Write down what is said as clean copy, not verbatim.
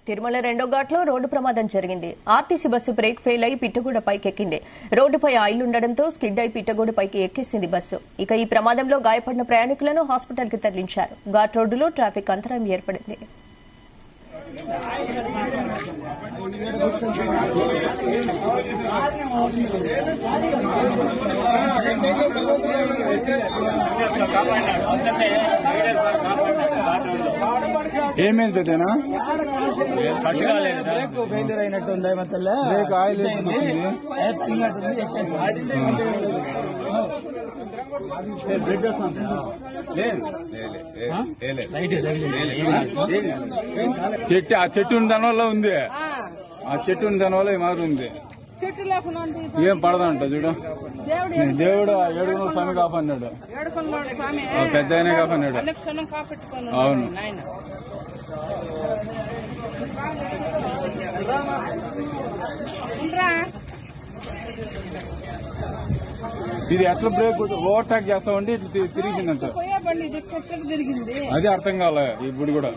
తిరుమల రెండో ఘాట్లో రోడ్డు ప్రమాదం జరిగింది. ఆర్టీసీ బస్సు బ్రేక్ ఫెయిల్ అయి పిట్టగూడ పైకెక్కింది. రోడ్డుపై ఆయిలుండడంతో స్కిడ్ అయి పిట్టగూడపైకి ఎక్కేసింది బస్సు. ఇక ఈ ప్రమాదంలో గాయపడిన ప్రయాణికులను హాస్పిటల్కి తరలించారు. ఘాట్ రోడ్డులో ట్రాఫిక్ అంతరాయం ఏర్పడింది. ఏమైంది పెద్దనా? ఫెయిల్యూర్ అయినట్టు ఉంది. బ్రేక్ ఆయిల్ చెట్టు ఆ చెట్టు ఉన్న దానివల్ల ఉంది. ఆ చెట్టు ఉన్న దానివల్ల ఈ మాదిరి ఉంది. ఏం పడదంట చూడు. దేవుడు ఏడుగురు స్వామి కాపాడినాడు. పెద్ద అయినా కాపాడినాడు. అవును. ఇది ఎట్లా బ్రేక్ ఓవర్టేక్ చేస్తా ఉంటే ఇట్లా తిరిగిందంట. అది అర్థం కాలే ఇప్పుడు కూడా.